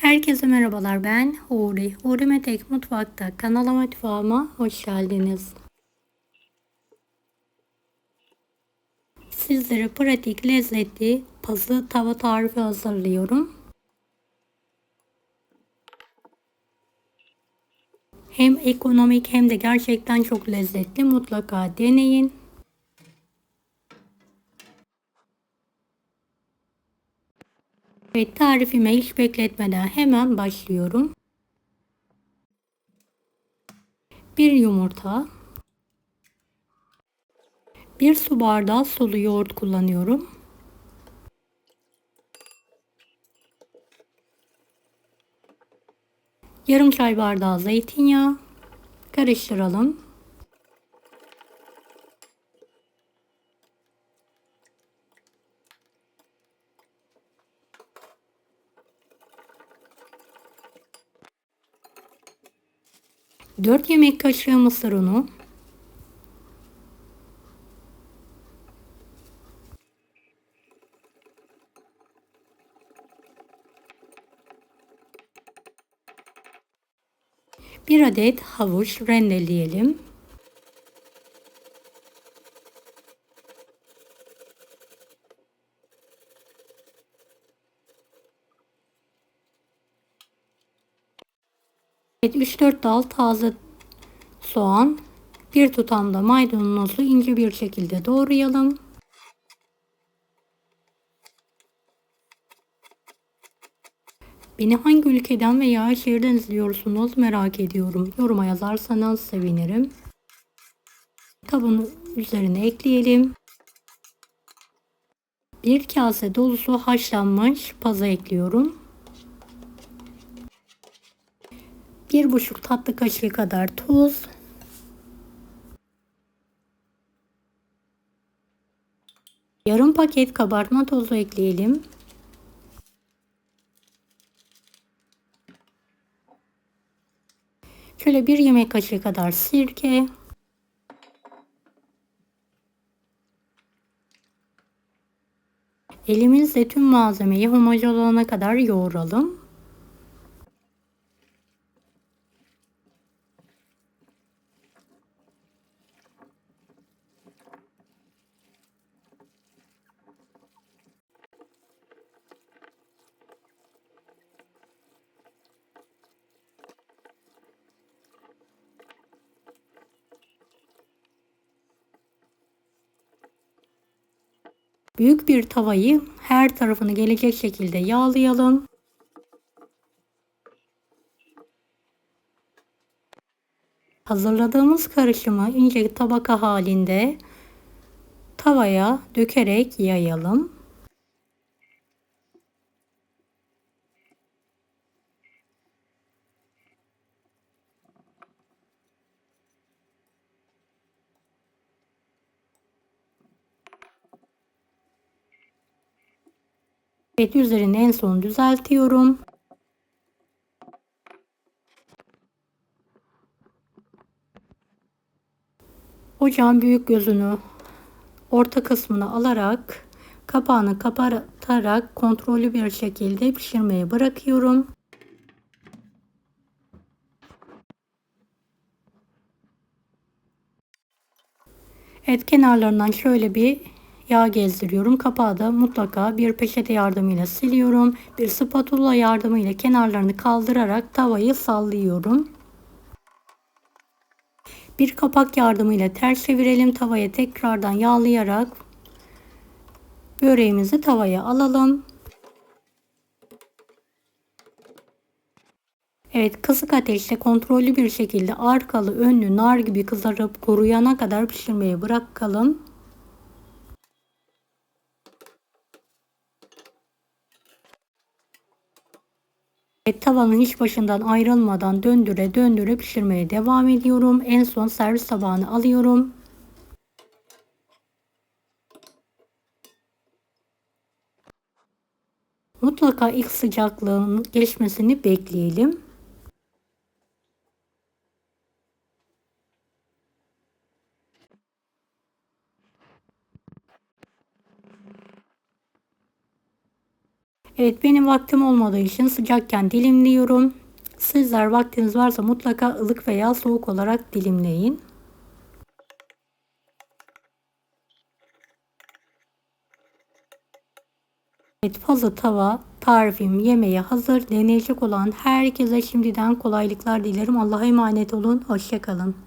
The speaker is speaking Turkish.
Herkese merhabalar, ben Huri. Huri Metek Mutfak'ta kanalıma mutfağıma hoş geldiniz. Sizlere pratik, lezzetli pazı tava tarifi hazırlıyorum. Hem ekonomik hem de gerçekten çok lezzetli. Mutlaka deneyin. Ve tarifime hiç bekletmeden hemen başlıyorum. Bir yumurta, bir su bardağı sulu yoğurt kullanıyorum. Yarım çay bardağı zeytinyağı. Karıştıralım. Dört yemek kaşığı mısır unu. Bir adet havuç rendeleyelim. Evet, 3-4 dal taze soğan, bir tutam da maydanozu ince bir şekilde doğrayalım. Beni hangi ülkeden veya şehirden izliyorsunuz merak ediyorum. Yoruma yazarsanız sevinirim. Tavanın üzerine ekleyelim. Bir kase dolusu haşlanmış paza ekliyorum. 1,5 tatlı kaşığı kadar tuz. Yarım paket kabartma tozu ekleyelim. Şöyle bir yemek kaşığı kadar sirke. Elimizle tüm malzemeyi homojen olana kadar yoğuralım. Büyük bir tavayı her tarafını gelecek şekilde yağlayalım. Hazırladığımız karışımı ince tabaka halinde tavaya dökerek yayalım. Evet, üzerini en son düzeltiyorum. Ocağın büyük gözünü orta kısmına alarak kapağını kapatarak kontrollü bir şekilde pişirmeye bırakıyorum. Evet, kenarlarından şöyle bir yağ gezdiriyorum. Kapağı da mutlaka bir peçete yardımıyla siliyorum. Bir spatula yardımıyla kenarlarını kaldırarak tavayı sallıyorum. Bir kapak yardımıyla ters çevirelim. Tavaya tekrardan yağlayarak böreğimizi tavaya alalım. Evet, kısık ateşte kontrollü bir şekilde arkalı önlü nar gibi kızarıp kuruyana kadar pişirmeye bırakalım. Evet, tavanın hiç başından ayrılmadan döndüre döndüre pişirmeye devam ediyorum. En son servis tabağına alıyorum. Mutlaka ilk sıcaklığın geçmesini bekleyelim. Evet, benim vaktim olmadığı için sıcakken dilimliyorum. Sizler vaktiniz varsa mutlaka ılık veya soğuk olarak dilimleyin. Evet, pazı tava tarifim yemeğe hazır. Deneyecek olan herkese şimdiden kolaylıklar dilerim. Allah'a emanet olun. Hoşça kalın.